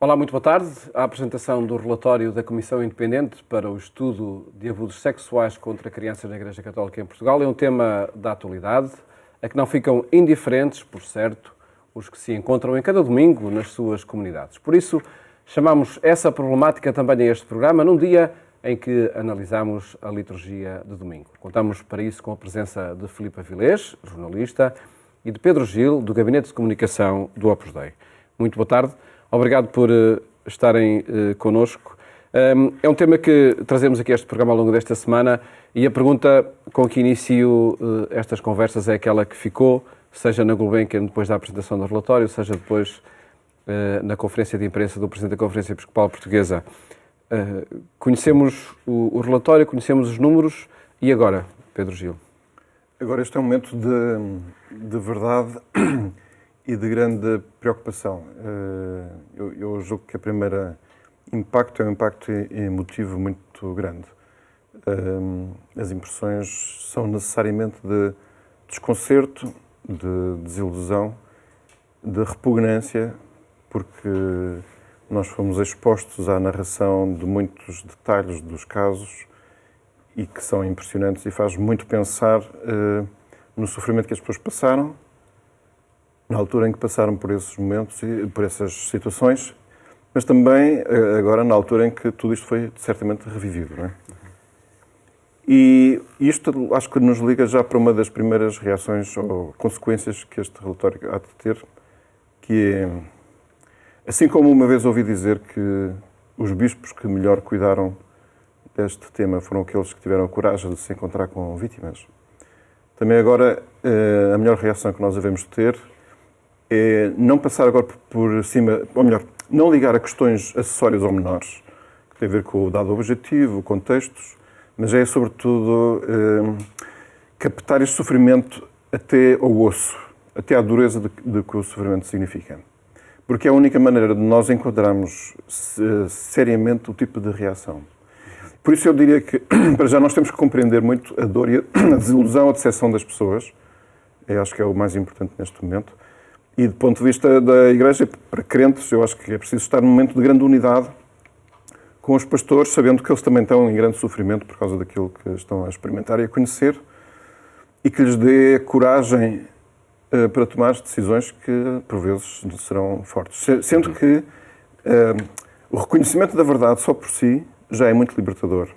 Olá, muito boa tarde. A apresentação do relatório da Comissão Independente para o Estudo de Abusos Sexuais contra Crianças na Igreja Católica em Portugal é um tema da atualidade, a que não ficam indiferentes, por certo, os que se encontram em cada domingo nas suas comunidades. Por isso, chamamos essa problemática também a este programa, num dia em que analisamos a liturgia de domingo. Contamos para isso com a presença de Filipe Avilés, jornalista, e de Pedro Gil, do Gabinete de Comunicação do Opus Dei. Muito boa tarde. Obrigado por estarem connosco. É um tema que trazemos aqui a este programa ao longo desta semana e a pergunta com que inicio estas conversas é aquela que ficou, seja na Gulbenkian depois da apresentação do relatório, seja depois na conferência de imprensa do Presidente da Conferência Episcopal Portuguesa. Conhecemos o relatório, conhecemos os números e agora, Pedro Gil? Agora este é um momento de verdade e de grande preocupação. Eu julgo que o primeiro impacto é um impacto emotivo muito grande. As impressões são necessariamente de desconcerto, de desilusão, de repugnância, porque nós fomos expostos à narração de muitos detalhes dos casos e que são impressionantes e faz muito pensar no sofrimento que as pessoas passaram, na altura em que passaram por esses momentos e por essas situações, mas também agora na altura em que tudo isto foi certamente revivido, não é? E isto acho que nos liga já para uma das primeiras reações ou consequências que este relatório há de ter, que é, assim como uma vez ouvi dizer que os bispos que melhor cuidaram deste tema foram aqueles que tiveram a coragem de se encontrar com vítimas, também agora a melhor reação que nós devemos ter é não passar agora por cima, ou melhor, não ligar a questões acessórias ou menores, que têm a ver com o dado objetivo, contextos, mas é sobretudo captar este sofrimento até ao osso, até à dureza de que o sofrimento significa. Porque é a única maneira de nós enquadrarmos seriamente o tipo de reação. Por isso eu diria que, para já, nós temos que compreender muito a dor e a desilusão, a decepção das pessoas. Eu acho que é o mais importante neste momento. E, do ponto de vista da Igreja, para crentes, eu acho que é preciso estar num momento de grande unidade com os pastores, sabendo que eles também estão em grande sofrimento por causa daquilo que estão a experimentar e a conhecer, e que lhes dê coragem para tomar as decisões que, por vezes, serão fortes. Sendo que o reconhecimento da verdade só por si já é muito libertador.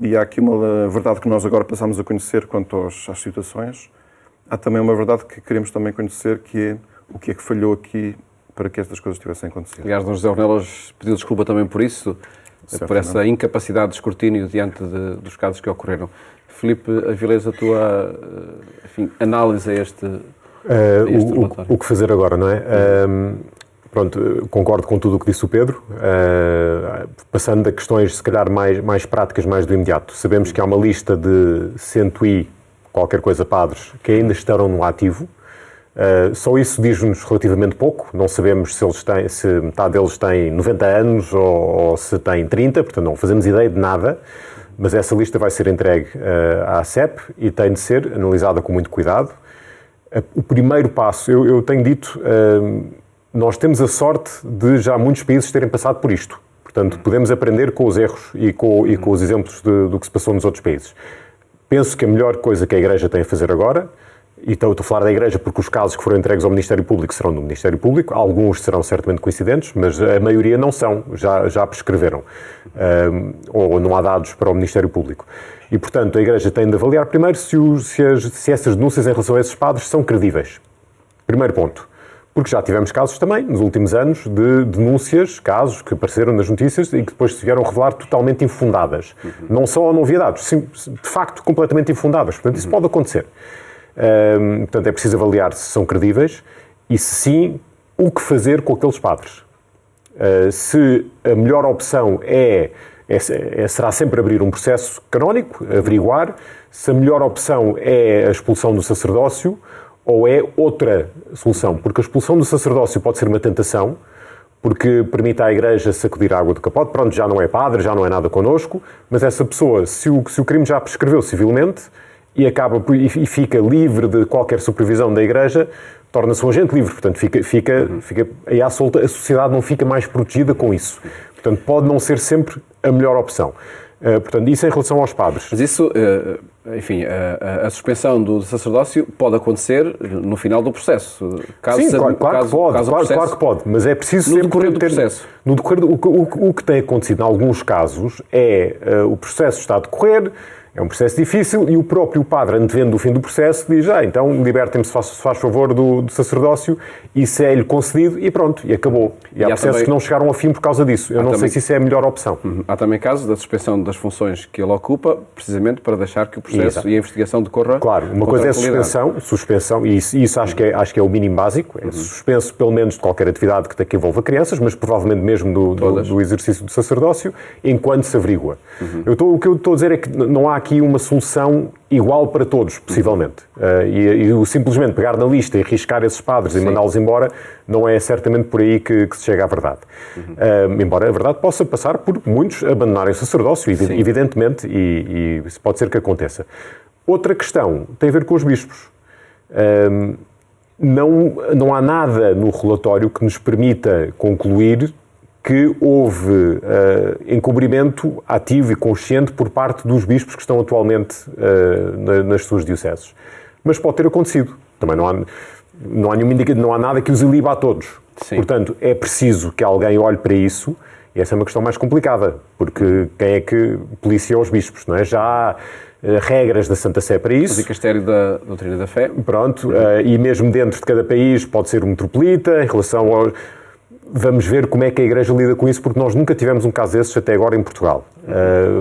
E há aqui uma verdade que nós agora passamos a conhecer quanto às situações. Há também uma verdade que queremos também conhecer, que é o que é que falhou aqui para que estas coisas tivessem acontecido. Aliás, Dom José Ornelas pediu desculpa também por isso, por essa incapacidade de escrutínio diante dos casos que ocorreram. Filipe Avilés, a tua análise a este relatório. O que fazer agora, não é? Pronto, concordo com tudo o que disse o Pedro, passando a questões, se calhar, mais práticas, mais do imediato. Sabemos que há uma lista de 100 e qualquer coisa padres que ainda estarão no ativo. Só isso diz-nos relativamente pouco. Não sabemos se metade deles tem 90 anos ou se tem 30, portanto não fazemos ideia de nada, mas essa lista vai ser entregue à CEP e tem de ser analisada com muito cuidado. O primeiro passo, eu tenho dito, nós temos a sorte de já muitos países terem passado por isto. Portanto, podemos aprender com os erros e com os exemplos do que se passou nos outros países. Penso que a melhor coisa que a Igreja tem a fazer agora, e estou a falar da Igreja porque os casos que foram entregues ao Ministério Público serão do Ministério Público, alguns serão certamente coincidentes, mas a maioria não são, já prescreveram, ou não há dados para o Ministério Público. E, portanto, a Igreja tem de avaliar primeiro se essas denúncias em relação a esses padres são credíveis. Primeiro ponto. Porque já tivemos casos também, nos últimos anos, de denúncias, casos que apareceram nas notícias e que depois se vieram revelar totalmente infundadas. Não só não havia dados, sim, de facto completamente infundadas. Portanto, isso pode acontecer. Portanto, é preciso avaliar se são credíveis e, se sim, o que fazer com aqueles padres. Se a melhor opção será sempre abrir um processo canónico, averiguar, se a melhor opção é a expulsão do sacerdócio, ou é outra solução, porque a expulsão do sacerdócio pode ser uma tentação, porque permite à Igreja sacudir a água do capote, pronto, já não é padre, já não é nada connosco, mas essa pessoa, se o crime já prescreveu civilmente e fica livre de qualquer supervisão da Igreja, torna-se um agente livre, portanto fica aí à solta, a sociedade não fica mais protegida com isso. Portanto, pode não ser sempre a melhor opção. Portanto, isso em relação aos padres. Mas isso, enfim, a suspensão do sacerdócio pode acontecer no final do processo. Sim, claro que pode, mas é preciso no decorrer do processo. No decorrer o que tem acontecido em alguns casos é o processo está a decorrer, é um processo difícil e o próprio padre, antevendo o fim do processo, diz, então libertem-me se faz favor do sacerdócio, isso é-lhe concedido e pronto, e acabou. E há processos também que não chegaram ao fim por causa disso. Eu não sei se isso é a melhor opção. Há também casos da suspensão das funções que ele ocupa, precisamente para deixar que o processo e a investigação decorra. Claro, uma coisa é suspensão, e isso acho que é o mínimo básico, é suspenso pelo menos de qualquer atividade que envolva crianças, mas provavelmente mesmo do exercício do sacerdócio, enquanto se averigua. O que eu estou a dizer é que não há aqui uma solução igual para todos, possivelmente. E simplesmente pegar na lista e riscar esses padres e mandá-los embora, não é certamente por aí que se chega à verdade. Embora a verdade possa passar por muitos abandonarem o sacerdócio, evidentemente, e isso pode ser que aconteça. Outra questão tem a ver com os bispos. Não há nada no relatório que nos permita concluir que houve encobrimento ativo e consciente por parte dos bispos que estão atualmente nas suas dioceses. Mas pode ter acontecido. Também não há nenhuma indicação, não há nada que os iliba a todos. Sim. Portanto, é preciso que alguém olhe para isso, e essa é uma questão mais complicada, porque quem é que policia os bispos, não é? Já há regras da Santa Sé para isso. O Dicastério da Doutrina da Fé. Pronto, e mesmo dentro de cada país pode ser um metropolita, em relação ao... Vamos ver como é que a Igreja lida com isso, porque nós nunca tivemos um caso desses até agora em Portugal.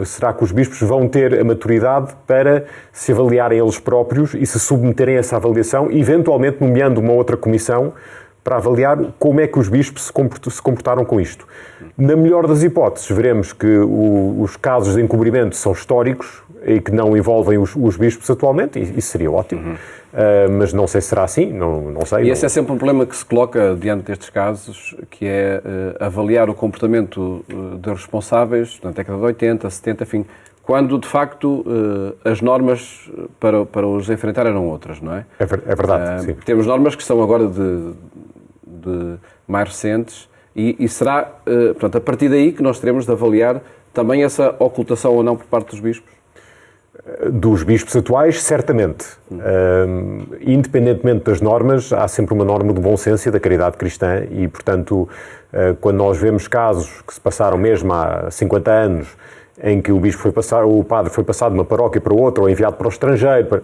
Será que os bispos vão ter a maturidade para se avaliarem eles próprios e se submeterem a essa avaliação, eventualmente nomeando uma outra comissão para avaliar como é que os bispos se comportaram com isto? Na melhor das hipóteses, veremos que os casos de encobrimento são históricos e que não envolvem os bispos atualmente, e isso seria ótimo. Mas não sei se será assim, não sei. E esse é sempre um problema que se coloca diante destes casos, que é avaliar o comportamento dos responsáveis na década de 80, 70, enfim, quando de facto as normas para os enfrentar eram outras, não é? É verdade, sim. Temos normas que são agora de mais recentes e será, portanto, a partir daí que nós teremos de avaliar também essa ocultação ou não por parte dos bispos? Dos bispos atuais, certamente. Independentemente das normas, há sempre uma norma do bom senso e da caridade cristã e, portanto, quando nós vemos casos que se passaram mesmo há 50 anos, em que o padre foi passado de uma paróquia para outra ou enviado para o estrangeiro,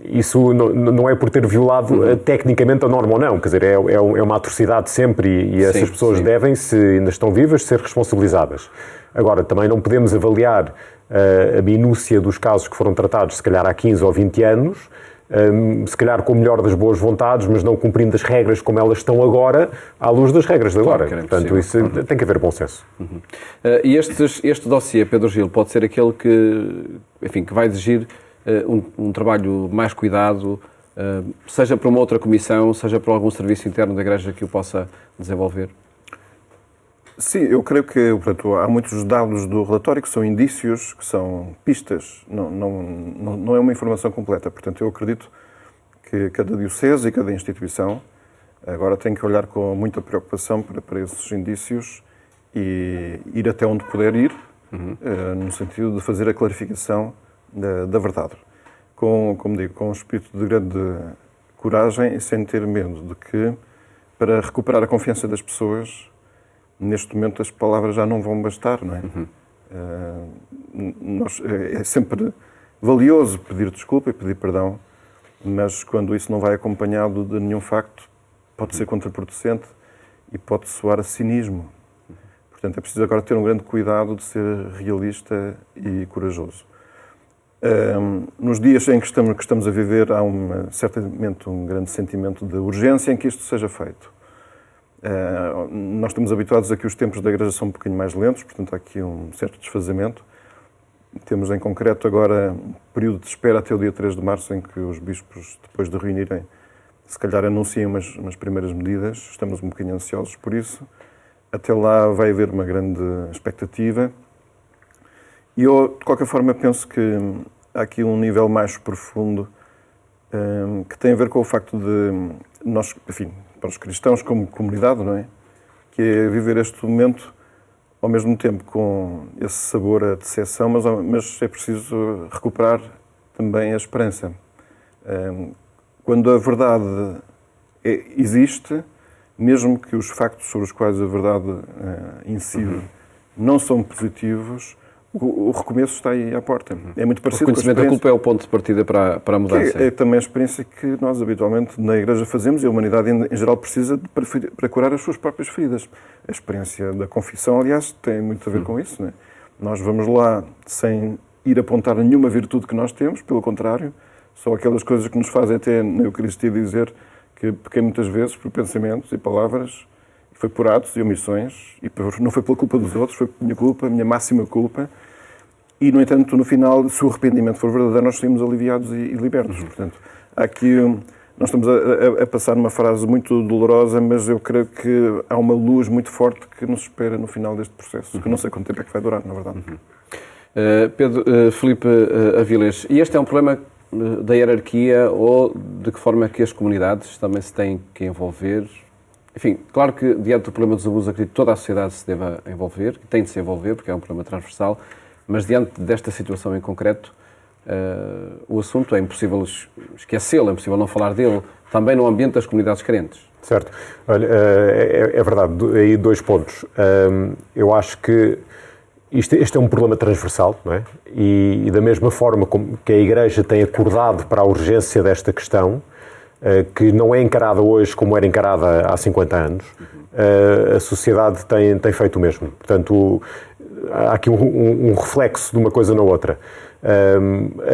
isso não é por ter violado tecnicamente a norma ou não, quer dizer, é uma atrocidade sempre e essas pessoas devem, se ainda estão vivas, ser responsabilizadas. Agora, também não podemos avaliar a minúcia dos casos que foram tratados, se calhar há 15 ou 20 anos, se calhar com o melhor das boas vontades, mas não cumprindo as regras como elas estão agora, à luz das regras de agora. Claro, portanto, isso tem que haver bom senso. E este dossiê, Pedro Gil, pode ser aquele que vai exigir um trabalho mais cuidado, seja para uma outra comissão, seja para algum serviço interno da Igreja que o possa desenvolver? Sim, eu creio que, portanto, há muitos dados do relatório que são indícios, que são pistas, não é uma informação completa. Portanto, eu acredito que cada diocese e cada instituição agora tem que olhar com muita preocupação para esses indícios e ir até onde puder ir, no sentido de fazer a clarificação da verdade. Como digo, com um espírito de grande coragem e sem ter medo de que, para recuperar a confiança das pessoas, neste momento as palavras já não vão bastar, não é? É sempre valioso pedir desculpa e pedir perdão, mas quando isso não vai acompanhado de nenhum facto, pode ser contraproducente e pode soar a cinismo. Portanto, é preciso agora ter um grande cuidado de ser realista e corajoso. Nos dias em que estamos a viver, há certamente um grande sentimento de urgência em que isto seja feito. Nós estamos habituados a que os tempos da Igreja são um bocadinho mais lentos, portanto há aqui um certo desfazamento. Temos em concreto agora um período de espera até o dia 3 de março em que os bispos, depois de reunirem, se calhar anunciam umas primeiras medidas. Estamos um bocadinho ansiosos por isso. Até lá vai haver uma grande expectativa. E eu, de qualquer forma, penso que há aqui um nível mais profundo que tem a ver com o facto de nós, enfim, para os cristãos como comunidade, não é? Que é viver este momento ao mesmo tempo com esse sabor a decepção, mas é preciso recuperar também a esperança. Quando a verdade existe, mesmo que os factos sobre os quais a verdade incide não são positivos, o recomeço está aí à porta. É muito parecido com a experiência. O reconhecimento da culpa é o ponto de partida para a mudança. É também a experiência que nós habitualmente na Igreja fazemos e a humanidade em geral precisa para curar as suas próprias feridas. A experiência da confissão, aliás, tem muito a ver com isso. Não é? Nós vamos lá sem ir apontar nenhuma virtude que nós temos, pelo contrário, só aquelas coisas que nos fazem até na Eucaristia dizer que pequei muitas vezes por pensamentos e palavras, e foi por atos e omissões, e não foi pela culpa dos outros, foi por minha culpa, a minha máxima culpa. E, no entanto, no final, se o arrependimento for verdadeiro, nós saímos aliviados e libertos. Portanto, aqui nós estamos a passar numa frase muito dolorosa, mas eu creio que há uma luz muito forte que nos espera no final deste processo, que não sei quanto tempo é que vai durar, na verdade. Filipe Avilés, e este é um problema da hierarquia ou de que forma é que as comunidades também se têm que envolver? Enfim, claro que diante do problema dos abusos, acredito que toda a sociedade se deva envolver, tem de se envolver, porque é um problema transversal, mas diante desta situação em concreto, o assunto é impossível esquecê-lo, é impossível não falar dele, também no ambiente das comunidades carentes. Certo. Olha, é verdade, aí 2 pontos. Eu acho que este é um problema transversal, não é? E da mesma forma como que a Igreja tem acordado para a urgência desta questão, que não é encarada hoje como era encarada há 50 anos, a sociedade tem feito o mesmo. Portanto, há aqui um reflexo de uma coisa na outra.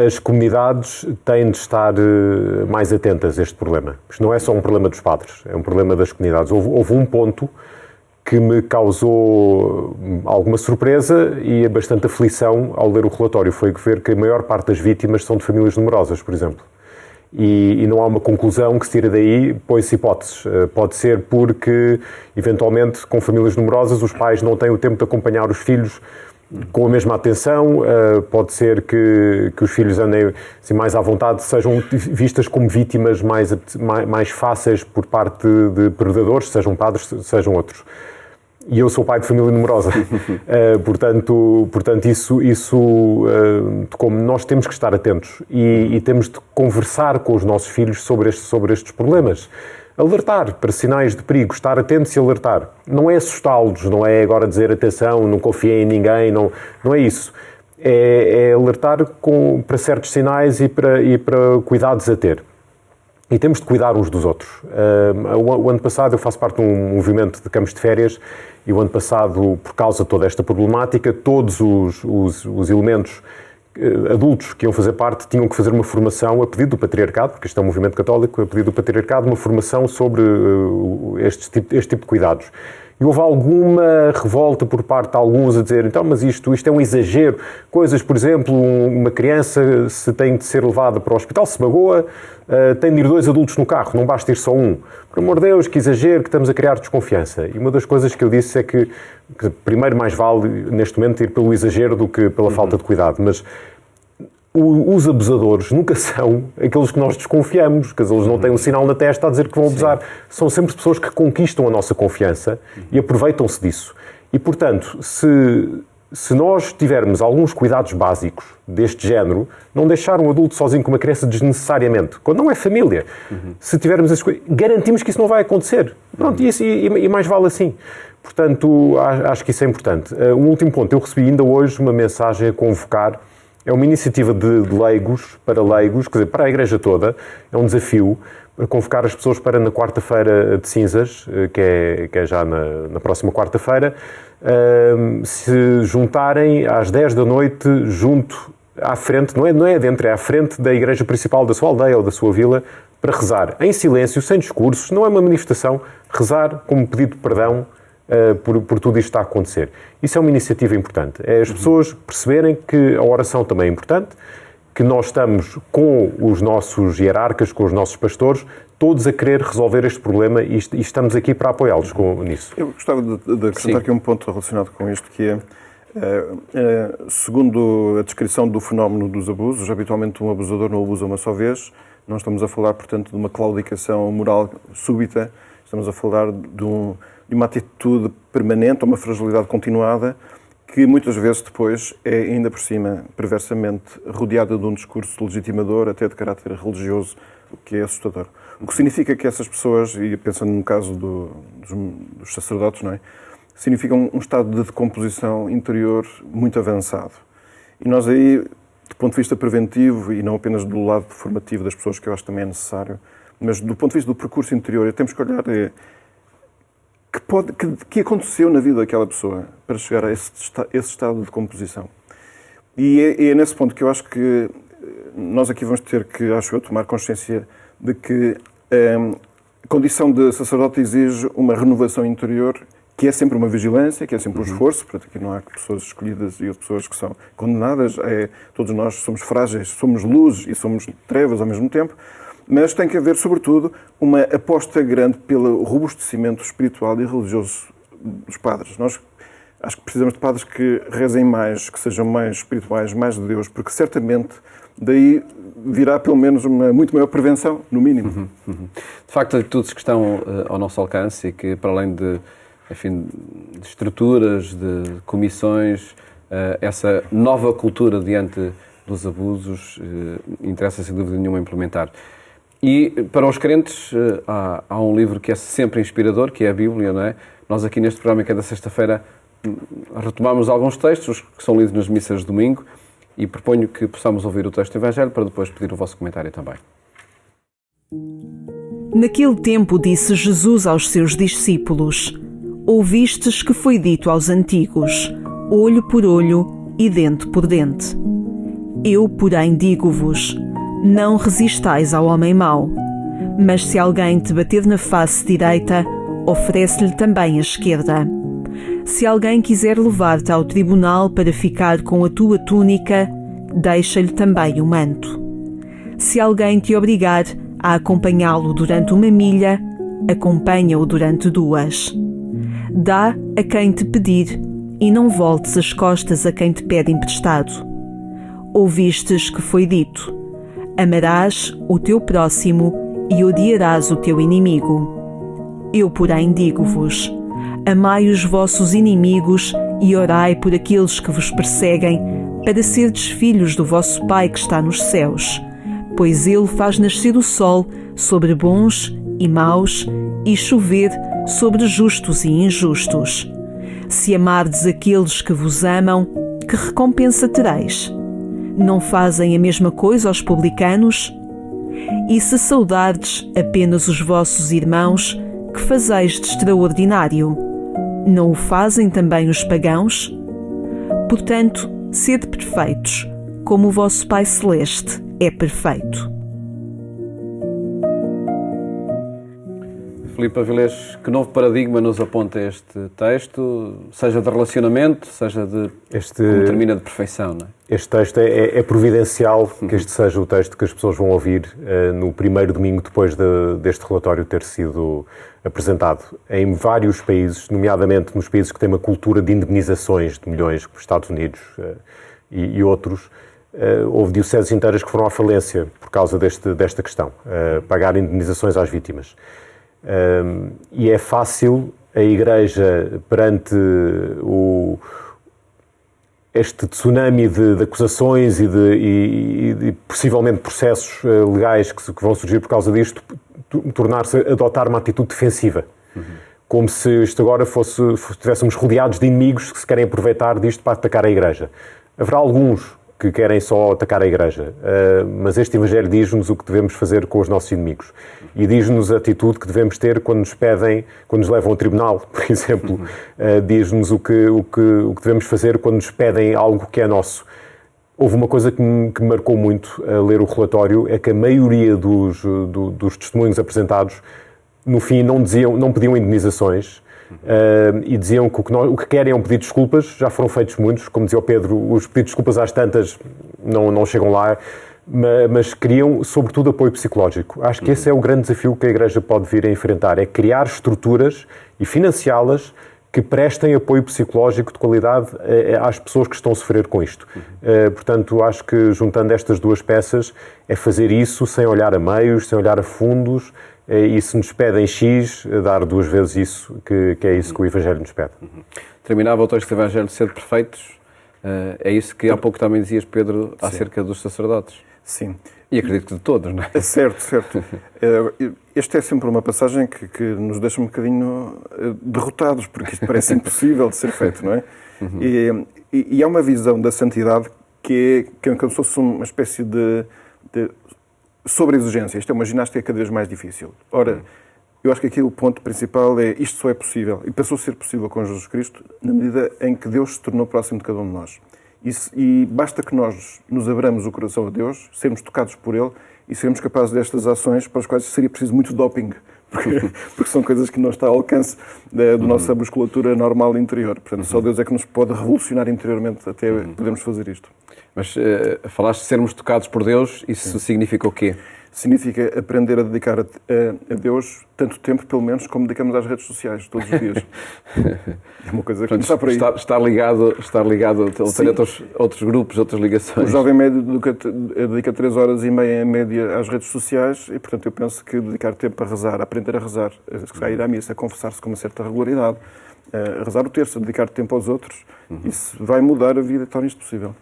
As comunidades têm de estar mais atentas a este problema. Isto não é só um problema dos padres, é um problema das comunidades. Houve um ponto que me causou alguma surpresa e bastante aflição ao ler o relatório. Foi ver que a maior parte das vítimas são de famílias numerosas, por exemplo. E não há uma conclusão que se tira daí, põe-se hipóteses. Pode ser porque, eventualmente, com famílias numerosas, os pais não têm o tempo de acompanhar os filhos com a mesma atenção. Pode ser que os filhos andem assim, mais à vontade, sejam vistas como vítimas mais fáceis por parte de predadores, sejam padres, sejam outros. E eu sou pai de família numerosa. Portanto isso como nós temos que estar atentos e temos de conversar com os nossos filhos sobre estes problemas. Alertar para sinais de perigo, estar atentos e alertar. Não é assustá-los, não é agora dizer atenção, não confiem em ninguém, não é isso. É alertar para certos sinais e para cuidados a ter. E temos de cuidar uns dos outros. O ano passado, eu faço parte de um movimento de campos de férias e o ano passado, por causa de toda esta problemática, todos os elementos adultos que iam fazer parte tinham que fazer uma formação a pedido do Patriarcado, porque isto é um movimento católico, a pedido do Patriarcado, uma formação sobre este tipo de cuidados. E houve alguma revolta por parte de alguns a dizer, então, mas isto é um exagero. Coisas, por exemplo, uma criança se tem de ser levada para o hospital, se magoa, tem de ir 2 adultos no carro, não basta ir só um. Por amor de Deus, que exagero, que estamos a criar desconfiança. E uma das coisas que eu disse é que primeiro mais vale, neste momento, ir pelo exagero do que pela falta de cuidado. Mas os abusadores nunca são aqueles que nós desconfiamos, que eles não têm um sinal na testa a dizer que vão abusar. Sim. São sempre pessoas que conquistam a nossa confiança e aproveitam-se disso. E, portanto, se nós tivermos alguns cuidados básicos deste género, não deixar um adulto sozinho com uma criança desnecessariamente, quando não é família, se tivermos esses cuidados, garantimos que isso não vai acontecer. Pronto, e mais vale assim. Portanto, acho que isso é importante. Um último ponto, eu recebi ainda hoje uma mensagem a convocar. É uma iniciativa de leigos, quer dizer, para a Igreja toda, é um desafio para convocar as pessoas para na quarta-feira de cinzas, que é já na próxima quarta-feira, se juntarem às 10 da noite junto à frente, não é dentro, é à frente da igreja principal da sua aldeia ou da sua vila, para rezar em silêncio, sem discursos, não é uma manifestação, rezar como pedido de perdão por tudo isto que está a acontecer. Isso é uma iniciativa importante. É as pessoas perceberem que a oração também é importante, que nós estamos com os nossos hierarcas, com os nossos pastores, todos a querer resolver este problema e estamos aqui para apoiá-los nisso. Eu gostava de acrescentar aqui um ponto relacionado com isto, que é, segundo a descrição do fenómeno dos abusos, habitualmente um abusador não abusa uma só vez, Não estamos a falar, portanto, de uma claudicação moral súbita, estamos a falar de uma atitude permanente, uma fragilidade continuada, que muitas vezes depois é, ainda por cima, perversamente rodeada de um discurso legitimador, até de caráter religioso, o que é assustador. O que significa que essas pessoas, e pensando no caso dos sacerdotes, não é? Significa um estado de decomposição interior muito avançado. E nós aí, do ponto de vista preventivo, e não apenas do lado formativo das pessoas, que eu acho que também é necessário, mas do ponto de vista do percurso interior, temos que olhar que aconteceu na vida daquela pessoa para chegar a esse estado de decomposição. E é nesse ponto que eu acho que nós aqui vamos ter que, acho eu, tomar consciência de que a condição de sacerdote exige uma renovação interior, que é sempre uma vigilância, que é sempre um esforço, portanto aqui não há pessoas escolhidas e pessoas que são condenadas, todos nós somos frágeis, somos luzes e somos trevas ao mesmo tempo, mas tem que haver, sobretudo, uma aposta grande pelo robustecimento espiritual e religioso dos padres. Nós acho que precisamos de padres que rezem mais, que sejam mais espirituais, mais de Deus, porque certamente daí virá pelo menos uma muito maior prevenção, no mínimo. De facto, atitudes que estão ao nosso alcance e que, para além de estruturas, de comissões, essa nova cultura diante dos abusos, interessa sem dúvida nenhuma implementar. E para os crentes há um livro que é sempre inspirador, que é a Bíblia, não é? Nós aqui neste programa, que é da sexta-feira, retomamos alguns textos que são lidos nas missas de domingo e proponho que possamos ouvir o texto do Evangelho para depois pedir o vosso comentário também. Naquele tempo disse Jesus aos seus discípulos: ouvistes que foi dito aos antigos, olho por olho e dente por dente. Eu, porém, digo-vos, não resistais ao homem mau, mas se alguém te bater na face direita, oferece-lhe também a esquerda. Se alguém quiser levar-te ao tribunal para ficar com a tua túnica, deixa-lhe também o manto. Se alguém te obrigar a acompanhá-lo durante 1 milha, acompanha-o durante 2. Dá a quem te pedir e não voltes as costas a quem te pede emprestado. Ouvistes que foi dito: amarás o teu próximo e odiarás o teu inimigo. Eu, porém, digo-vos: amai os vossos inimigos e orai por aqueles que vos perseguem, para serdes filhos do vosso Pai que está nos céus, pois Ele faz nascer o sol sobre bons e maus e chover sobre justos e injustos. Se amardes aqueles que vos amam, que recompensa tereis? Não fazem a mesma coisa os publicanos? E se saudardes apenas os vossos irmãos, que fazeis de extraordinário? Não o fazem também os pagãos? Portanto, sede perfeitos, como o vosso Pai Celeste é perfeito. Filipe Avilés, que novo paradigma nos aponta este texto, seja de relacionamento, seja de como termina de perfeição, não é? Este texto é providencial que este seja o texto que as pessoas vão ouvir no primeiro domingo depois deste relatório ter sido apresentado. Em vários países, nomeadamente nos países que têm uma cultura de indemnizações de milhões, como os Estados Unidos e outros, houve dioceses inteiras que foram à falência por causa desta questão, pagar indemnizações às vítimas. E é fácil a Igreja, perante este tsunami de acusações e de possivelmente processos legais que vão surgir por causa disto, adotar uma atitude defensiva. Como se isto agora estivéssemos rodeados de inimigos que se querem aproveitar disto para atacar a Igreja. Haverá alguns que querem só atacar a Igreja, mas este Evangelho diz-nos o que devemos fazer com os nossos inimigos e diz-nos a atitude que devemos ter quando nos pedem, quando nos levam ao tribunal, por exemplo. Diz-nos o que devemos fazer quando nos pedem algo que é nosso. Houve uma coisa que me marcou muito a ler o relatório, é que a maioria dos testemunhos apresentados, no fim, não pediam indemnizações, e diziam que o que querem é um pedido de desculpas. Já foram feitos muitos, como dizia o Pedro, os pedidos de desculpas às tantas não chegam lá, mas queriam, sobretudo, apoio psicológico. Acho que esse é o grande desafio que a Igreja pode vir a enfrentar, é criar estruturas e financiá-las que prestem apoio psicológico de qualidade às pessoas que estão a sofrer com isto. Portanto, acho que juntando estas duas peças é fazer isso sem olhar a meios, sem olhar a fundos, e se nos pedem X, dar 2 vezes isso, que é isso que o Evangelho nos pede. Terminava o texto do Evangelho de ser perfeitos. É isso que há pouco também dizias, Pedro, acerca dos sacerdotes. Sim. E acredito que de todos, não é? Certo, certo. Esta é sempre uma passagem que nos deixa um bocadinho derrotados, porque isto parece impossível de ser feito, não é? E há uma visão da santidade que é como se fosse uma espécie de sobre-exigência. Isto é uma ginástica cada vez mais difícil. Ora, eu acho que aqui o ponto principal é isto só é possível, e passou a ser possível com Jesus Cristo, na medida em que Deus se tornou próximo de cada um de nós. E basta que nós nos abramos o coração a Deus, sermos tocados por Ele e sermos capazes destas ações para as quais seria preciso muito doping, porque são coisas que não está ao alcance da nossa musculatura normal interior. Portanto, só Deus é que nos pode revolucionar interiormente até podermos fazer isto. Mas falaste de sermos tocados por Deus, isso significa o quê? Significa aprender a dedicar a Deus tanto tempo, pelo menos, como dedicamos às redes sociais, todos os dias. É uma coisa que Portanto, está por aí. Estar ligado a outros grupos, outras ligações. O jovem médio dedica 3 horas e meia em média às redes sociais e, portanto, eu penso que dedicar tempo a rezar, a aprender a rezar, a ir à missa, a confessar-se com uma certa regularidade, a rezar o terço, a dedicar tempo aos outros, isso vai mudar a vida e torna isto possível.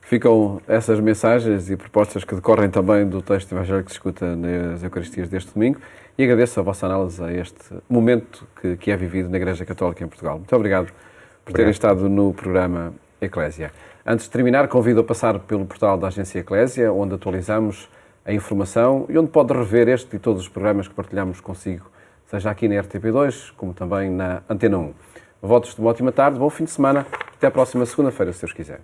Ficam essas mensagens e propostas que decorrem também do texto evangélico que se escuta nas Eucaristias deste domingo e agradeço a vossa análise a este momento que é vivido na Igreja Católica em Portugal. Muito obrigado por terem estado no programa Eclésia. Antes de terminar, convido a passar pelo portal da Agência Eclésia, onde atualizamos a informação e onde pode rever este e todos os programas que partilhamos consigo, seja aqui na RTP2, como também na Antena 1. Votos de uma ótima tarde, bom fim de semana, até a próxima segunda-feira, se Deus quiser.